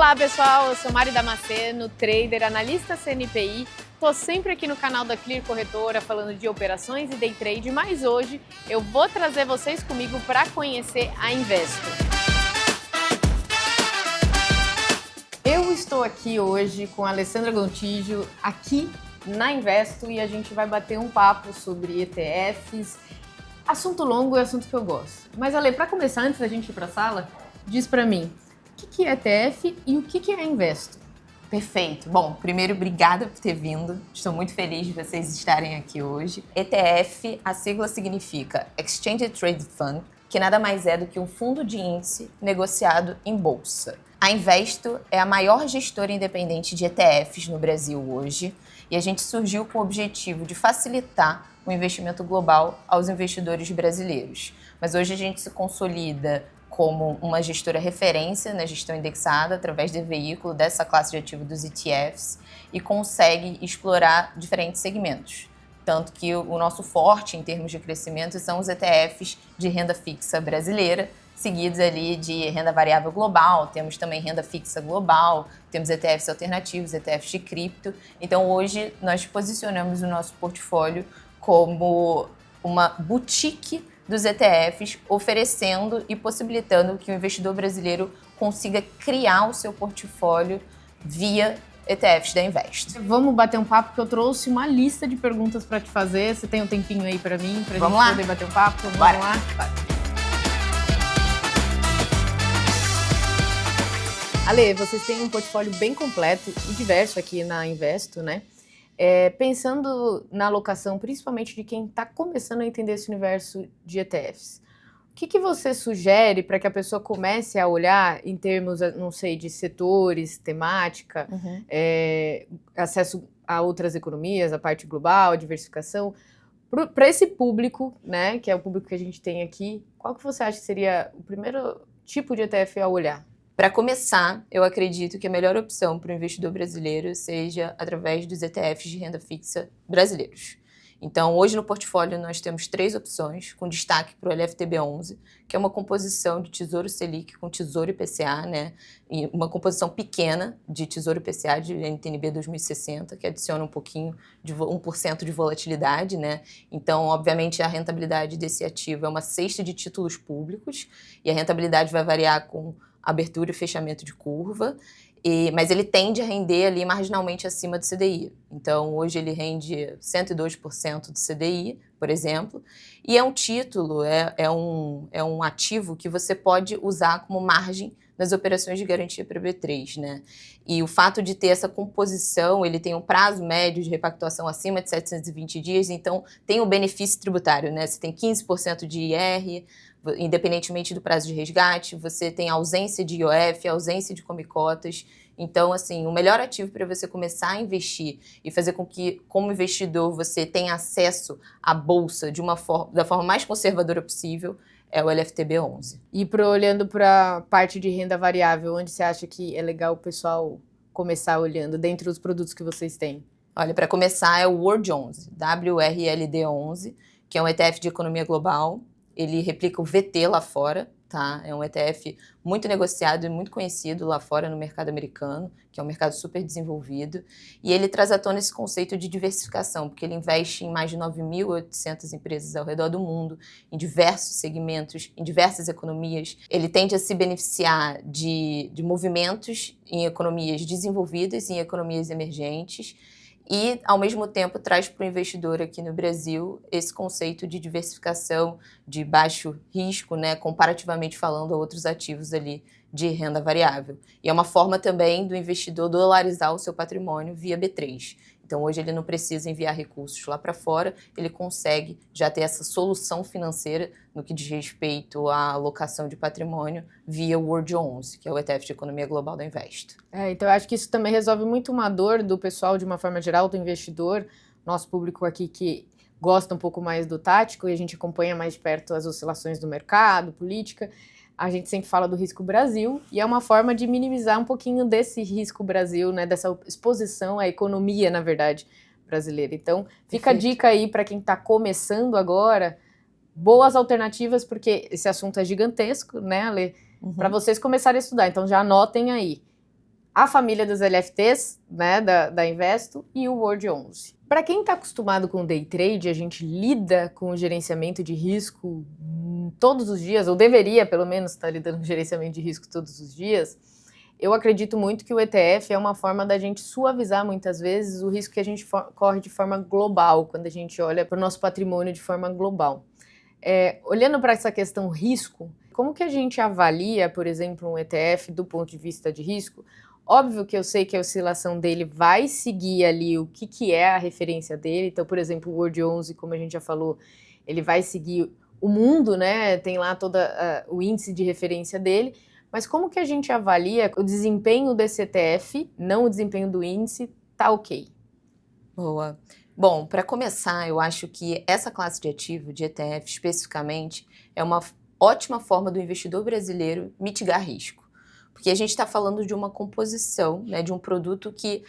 Olá pessoal, eu sou Mari Damasceno, trader, analista CNPI. Estou sempre aqui no canal da Clear Corretora falando de operações e day trade, mas hoje eu vou trazer vocês comigo para conhecer a Investo. Eu estou aqui hoje com a Alessandra Gontijo, aqui na Investo, e a gente vai bater um papo sobre ETFs. Assunto longo é assunto que eu gosto. Mas Ale, para começar, antes da gente ir para a sala, diz para mim, o que é ETF e o que é a Investo? Perfeito. Bom, primeiro, obrigada por ter vindo. Estou muito feliz de vocês estarem aqui hoje. ETF, a sigla significa Exchange Traded Fund, que nada mais é do que um fundo de índice negociado em bolsa. A Investo é a maior gestora independente de ETFs no Brasil hoje, e a gente surgiu com o objetivo de facilitar o investimento global aos investidores brasileiros. Mas hoje a gente se consolida como uma gestora referência na gestão indexada através do veículo dessa classe de ativo dos ETFs e consegue explorar diferentes segmentos. Tanto que o nosso forte em termos de crescimento são os ETFs de renda fixa brasileira, seguidos ali de renda variável global, temos também renda fixa global, temos ETFs alternativos, ETFs de cripto. Então hoje nós posicionamos o nosso portfólio como uma boutique dos ETFs, oferecendo e possibilitando que o investidor brasileiro consiga criar o seu portfólio via ETFs da Investo. Vamos bater um papo, porque eu trouxe uma lista de perguntas para te fazer. Você tem um tempinho aí para mim, para a gente poder bater um papo? Vamos lá? Vai. Ale, vocês têm um portfólio bem completo e diverso aqui na Investo, né? Pensando na alocação, principalmente de quem está começando a entender esse universo de ETFs, o que você sugere para que a pessoa comece a olhar em termos, não sei, de setores, temática, acesso a outras economias, a parte global, a diversificação? Para esse público, né, que é o público que a gente tem aqui, qual que você acha que seria o primeiro tipo de ETF a olhar? Para começar, eu acredito que a melhor opção para o investidor brasileiro seja através dos ETFs de renda fixa brasileiros. Então, hoje no portfólio nós temos 3 opções, com destaque para o LFTB11, que é uma composição de Tesouro Selic com Tesouro IPCA, né? E uma composição pequena de Tesouro IPCA de NTN-B 2060, que adiciona um pouquinho de 1% de volatilidade, né? Então, obviamente, a rentabilidade desse ativo é uma cesta de títulos públicos, e a rentabilidade vai variar com abertura e fechamento de curva, mas ele tende a render ali marginalmente acima do CDI. Então, hoje ele rende 102% do CDI, por exemplo, e é um título, é um ativo que você pode usar como margem nas operações de garantia para B3, né? E o fato de ter essa composição, ele tem um prazo médio de repactuação acima de 720 dias, então tem o benefício tributário, né? Você tem 15% de IR, independentemente do prazo de resgate, você tem ausência de IOF, ausência de come-cotas. Então, assim, o melhor ativo para você começar a investir e fazer com que, como investidor, você tenha acesso à bolsa da forma mais conservadora possível é o LFTB11. E olhando para a parte de renda variável, onde você acha que é legal o pessoal começar olhando, dentre os produtos que vocês têm? Olha, para começar é o World 11, WRLD11, que é um ETF de economia global. Ele replica o VT lá fora, tá? É um ETF muito negociado e muito conhecido lá fora no mercado americano, que é um mercado super desenvolvido. E ele traz à tona esse conceito de diversificação, porque ele investe em mais de 9.800 empresas ao redor do mundo, em diversos segmentos, em diversas economias. Ele tende a se beneficiar de movimentos em economias desenvolvidas e em economias emergentes, e, ao mesmo tempo, traz para o investidor aqui no Brasil esse conceito de diversificação de baixo risco, né, comparativamente falando a outros ativos ali de renda variável. E é uma forma também do investidor dolarizar o seu patrimônio via B3. Então, hoje ele não precisa enviar recursos lá para fora, ele consegue já ter essa solução financeira no que diz respeito à alocação de patrimônio via o World 11, que é o ETF de economia global da Investo. Então, eu acho que isso também resolve muito uma dor do pessoal, de uma forma geral, do investidor, nosso público aqui que gosta um pouco mais do tático e a gente acompanha mais de perto as oscilações do mercado, política. A gente sempre fala do risco Brasil e é uma forma de minimizar um pouquinho desse risco Brasil, né, dessa exposição à economia, na verdade, brasileira. Então, fica a dica aí para quem está começando agora, boas alternativas, porque esse assunto é gigantesco, né, Ale? Para vocês começarem a estudar. Então, já anotem aí. a família dos LFTs, né, da Investo, e o World 11. Para quem está acostumado com day trade, a gente lida com o gerenciamento de risco todos os dias, ou deveria pelo menos estar lidando com o gerenciamento de risco todos os dias. Eu acredito muito que o ETF é uma forma da gente suavizar muitas vezes o risco que a gente corre de forma global, quando a gente olha para o nosso patrimônio de forma global. Olhando para essa questão risco, como que a gente avalia, por exemplo, um ETF do ponto de vista de risco? Óbvio que eu sei que a oscilação dele vai seguir ali o que é a referência dele. Então, por exemplo, o World 11, como a gente já falou, ele vai seguir o mundo, né? Tem lá todo o índice de referência dele. Mas como que a gente avalia o desempenho desse ETF, não o desempenho do índice, tá ok? Boa. Bom, para começar, eu acho que essa classe de ativo, de ETF especificamente, é uma ótima forma do investidor brasileiro mitigar risco. Porque a gente está falando de uma composição, né, de um produto que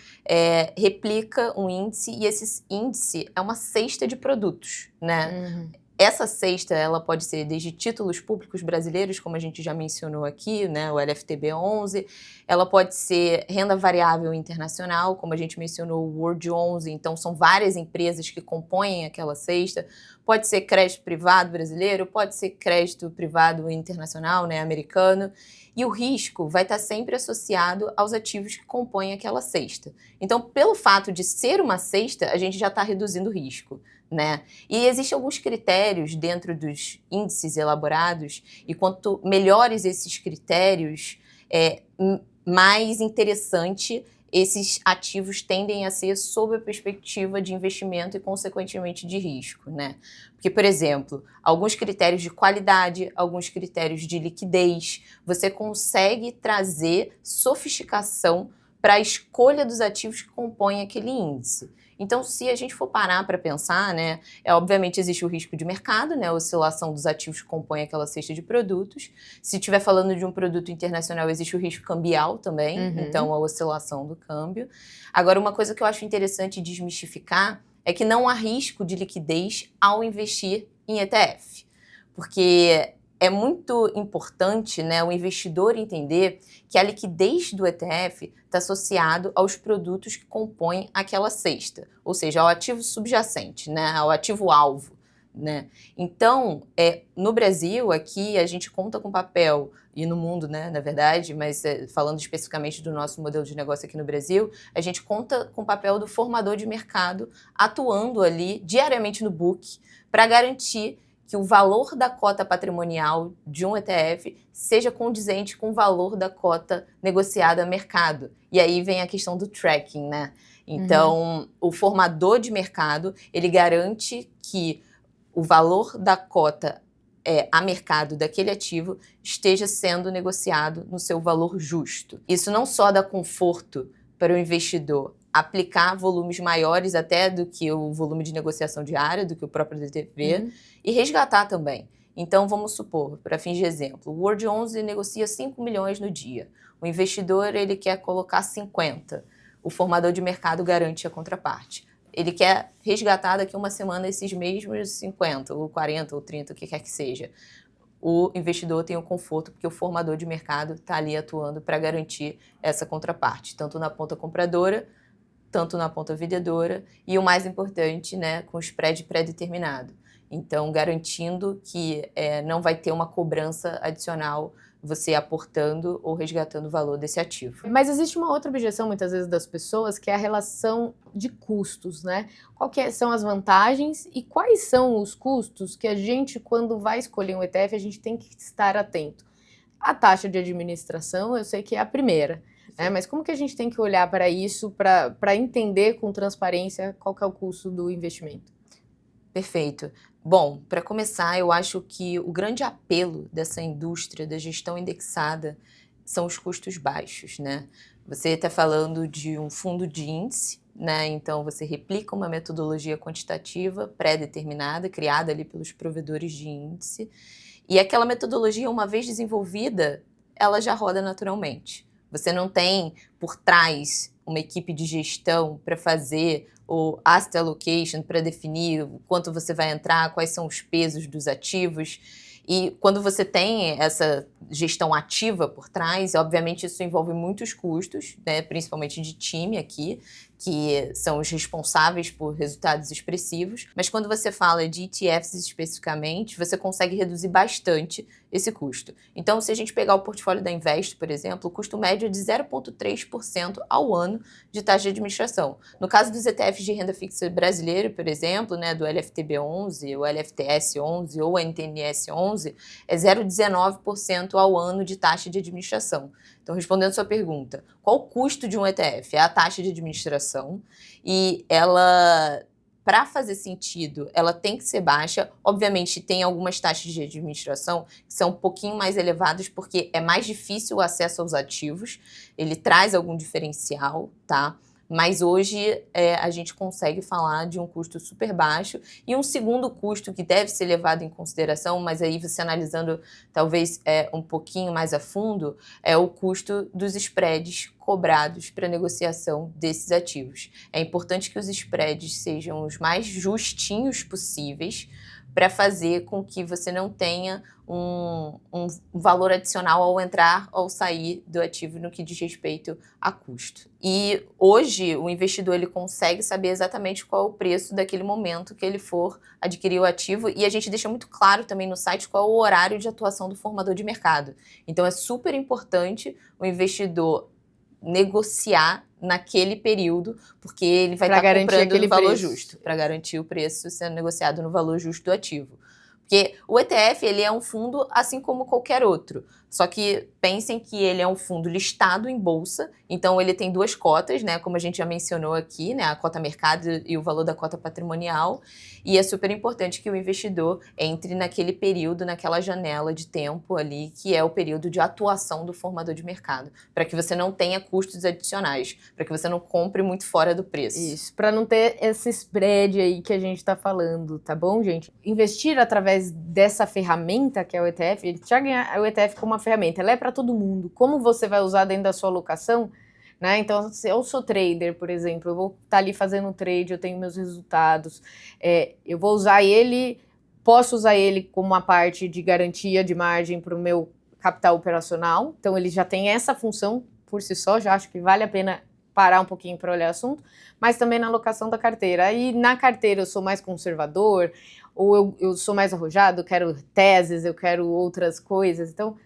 replica um índice, e esse índice é uma cesta de produtos, né? Essa cesta, ela pode ser desde títulos públicos brasileiros, como a gente já mencionou aqui, né, o LFTB11, ela pode ser renda variável internacional, como a gente mencionou o World 11, então são várias empresas que compõem aquela cesta, pode ser crédito privado brasileiro, pode ser crédito privado internacional, né, americano, e o risco vai estar sempre associado aos ativos que compõem aquela cesta. Então, pelo fato de ser uma cesta, a gente já está reduzindo o risco, né? E existem alguns critérios dentro dos índices elaborados, e quanto melhores esses critérios, mais interessante esses ativos tendem a ser sob a perspectiva de investimento e, consequentemente, de risco, né? Porque, por exemplo, alguns critérios de qualidade, alguns critérios de liquidez, você consegue trazer sofisticação para a escolha dos ativos que compõem aquele índice. Então, se a gente for parar para pensar, né, obviamente existe o risco de mercado, né, a oscilação dos ativos que compõem aquela cesta de produtos. Se estiver falando de um produto internacional, existe o risco cambial também, então a oscilação do câmbio. Agora, uma coisa que eu acho interessante desmistificar é que não há risco de liquidez ao investir em ETF, porque é muito importante, né, o investidor entender que a liquidez do ETF está associado aos produtos que compõem aquela cesta, ou seja, ao ativo subjacente, né, ao ativo alvo, né? Então, no Brasil, aqui a gente conta com papel, e no mundo, né, na verdade, mas falando especificamente do nosso modelo de negócio aqui no Brasil, a gente conta com o papel do formador de mercado atuando ali diariamente no book para garantir que o valor da cota patrimonial de um ETF seja condizente com o valor da cota negociada a mercado. E aí vem a questão do tracking, né? Então, o formador de mercado, ele garante que o valor da cota a mercado daquele ativo esteja sendo negociado no seu valor justo. Isso não só dá conforto para o investidor aplicar volumes maiores até do que o volume de negociação diária, do que o próprio DTV, e resgatar também. Então, vamos supor, para fins de exemplo, o World 11 negocia 5 milhões no dia. O investidor ele quer colocar 50. O formador de mercado garante a contraparte. Ele quer resgatar daqui a uma semana esses mesmos 50, ou 40, ou 30, o que quer que seja. O investidor tem o conforto porque o formador de mercado está ali atuando para garantir essa contraparte, tanto na ponta compradora, tanto na ponta vendedora, e o mais importante, né, com o spread pré-determinado. Então, garantindo que não vai ter uma cobrança adicional você aportando ou resgatando o valor desse ativo. Mas existe uma outra objeção, muitas vezes, das pessoas, que é a relação de custos, né? São as vantagens e quais são os custos que a gente, quando vai escolher um ETF, a gente tem que estar atento? A taxa de administração, eu sei que é a primeira, né? Mas como que a gente tem que olhar para isso, para entender com transparência qual que é o custo do investimento? Perfeito. Bom, para começar, eu acho que o grande apelo dessa indústria da gestão indexada são os custos baixos, né? Você está falando de um fundo de índice, né? Então você replica uma metodologia quantitativa pré-determinada, criada ali pelos provedores de índice, e aquela metodologia, uma vez desenvolvida, ela já roda naturalmente. Você não tem por trás uma equipe de gestão para fazer o asset allocation, para definir quanto você vai entrar, quais são os pesos dos ativos. E quando você tem essa gestão ativa por trás, obviamente isso envolve muitos custos, né, principalmente de time aqui, que são os responsáveis por resultados expressivos. Mas quando você fala de ETFs especificamente, você consegue reduzir bastante esse custo. Então, se a gente pegar o portfólio da Invest, por exemplo, o custo médio é de 0,3% ao ano de taxa de administração. No caso dos ETFs de renda fixa brasileiro, por exemplo, né, do LFTB11, o LFTS11 ou o NTNS11, é 0,19% ao ano de taxa de administração. Então, respondendo a sua pergunta, qual o custo de um ETF? É a taxa de administração e ela, para fazer sentido, ela tem que ser baixa. Obviamente, tem algumas taxas de administração que são um pouquinho mais elevadas porque é mais difícil o acesso aos ativos, ele traz algum diferencial, tá? Mas hoje a gente consegue falar de um custo super baixo. E um segundo custo que deve ser levado em consideração, mas aí você analisando talvez um pouquinho mais a fundo, é o custo dos spreads cobrados para negociação desses ativos. É importante que os spreads sejam os mais justinhos possíveis para fazer com que você não tenha um valor adicional ao entrar ou sair do ativo no que diz respeito a custo. E hoje o investidor ele consegue saber exatamente qual é o preço daquele momento que ele for adquirir o ativo, e a gente deixa muito claro também no site qual é o horário de atuação do formador de mercado. Então é super importante o investidor negociar naquele período, porque ele vai estar comprando no valor justo, para garantir o preço sendo negociado no valor justo do ativo. Porque o ETF, ele é um fundo assim como qualquer outro, só que pensem que ele é um fundo listado em bolsa, então ele tem duas cotas, né, como a gente já mencionou aqui, né, a cota mercado e o valor da cota patrimonial, e é super importante que o investidor entre naquele período, naquela janela de tempo ali, que é o período de atuação do formador de mercado, para que você não tenha custos adicionais, para que você não compre muito fora do preço. Isso, para não ter esse spread aí que a gente está falando, tá bom, gente? Investir através dessa ferramenta que é o ETF, ele já ganha o ETF como uma ferramenta, ela é para todo mundo. Como você vai usar dentro da sua alocação, né? Então, se eu sou trader, por exemplo, eu vou estar ali fazendo um trade, eu tenho meus resultados, eu vou usar ele, posso usar ele como uma parte de garantia de margem para o meu capital operacional, então ele já tem essa função por si só, já acho que vale a pena parar um pouquinho para olhar o assunto, mas também na alocação da carteira. Aí na carteira eu sou mais conservador, ou eu sou mais arrojado, eu quero teses, eu quero outras coisas, então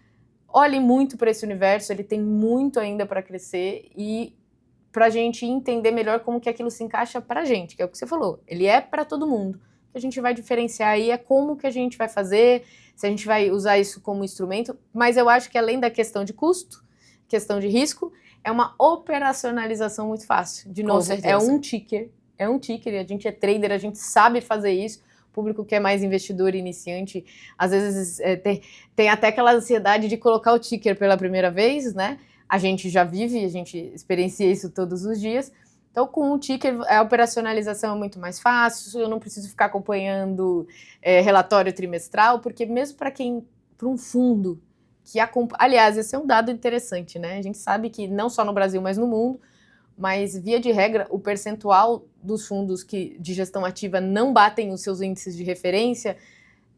olhe muito para esse universo, ele tem muito ainda para crescer e para a gente entender melhor como que aquilo se encaixa para a gente, que é o que você falou, ele é para todo mundo. O que a gente vai diferenciar aí é como que a gente vai fazer, se a gente vai usar isso como instrumento, mas eu acho que além da questão de custo, questão de risco, é uma operacionalização muito fácil. De novo, é um ticker, a gente é trader, a gente sabe fazer isso. O público que é mais investidor iniciante, às vezes tem até aquela ansiedade de colocar o ticker pela primeira vez, né? A gente já vive, a gente experiencia isso todos os dias. Então, com o ticker, a operacionalização é muito mais fácil, eu não preciso ficar acompanhando relatório trimestral, porque mesmo para um fundo que acompanha... Aliás, esse é um dado interessante, né? A gente sabe que não só no Brasil, mas no mundo, mas, via de regra, o percentual dos fundos de gestão ativa não batem os seus índices de referência.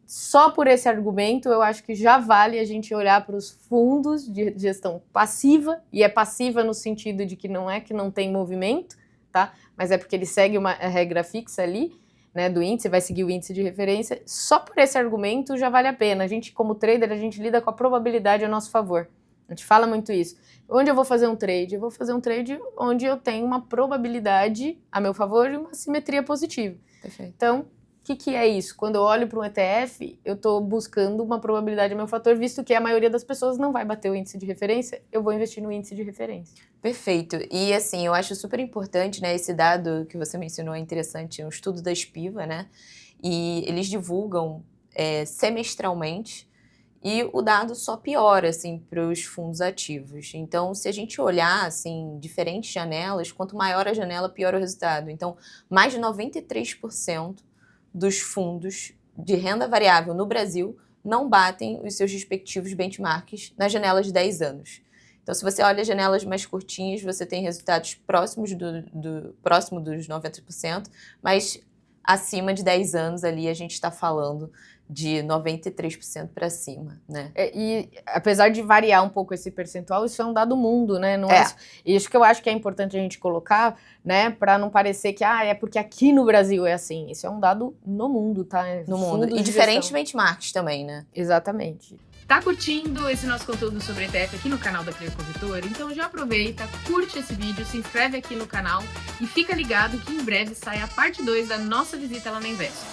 Só por esse argumento, eu acho que já vale a gente olhar para os fundos de gestão passiva, e é passiva no sentido de que não tem movimento, tá? Mas é porque ele segue uma regra fixa ali, né, do índice, vai seguir o índice de referência. Só por esse argumento já vale a pena. A gente, como trader, a gente lida com a probabilidade a nosso favor. A gente fala muito isso. Onde eu vou fazer um trade? Eu vou fazer um trade onde eu tenho uma probabilidade a meu favor e uma simetria positiva. Perfeito. Então, o que é isso? Quando eu olho para um ETF, eu estou buscando uma probabilidade a meu fator, visto que a maioria das pessoas não vai bater o índice de referência, eu vou investir no índice de referência. Perfeito. E assim, eu acho super importante, né, esse dado que você mencionou é interessante, é um estudo da Spiva, né? E eles divulgam semestralmente, e o dado só piora, assim, para os fundos ativos. Então, se a gente olhar, assim, diferentes janelas, quanto maior a janela, pior o resultado. Então, mais de 93% dos fundos de renda variável no Brasil não batem os seus respectivos benchmarks nas janelas de 10 anos. Então, se você olha janelas mais curtinhas, você tem resultados próximo dos 90%, mas acima de 10 anos ali a gente está falando de 93% para cima, né? E apesar de variar um pouco esse percentual, isso é um dado mundo, né? Não É. Isso que eu acho que é importante a gente colocar, né? Para não parecer que é porque aqui no Brasil é assim. Isso é um dado no mundo, tá? No mundo. E diferentes benchmarks também, né? Exatamente. Tá curtindo esse nosso conteúdo sobre ETF aqui no canal da Clear Corretora? Então já aproveita, curte esse vídeo, se inscreve aqui no canal e fica ligado que em breve sai a parte 2 da nossa visita lá na Investo.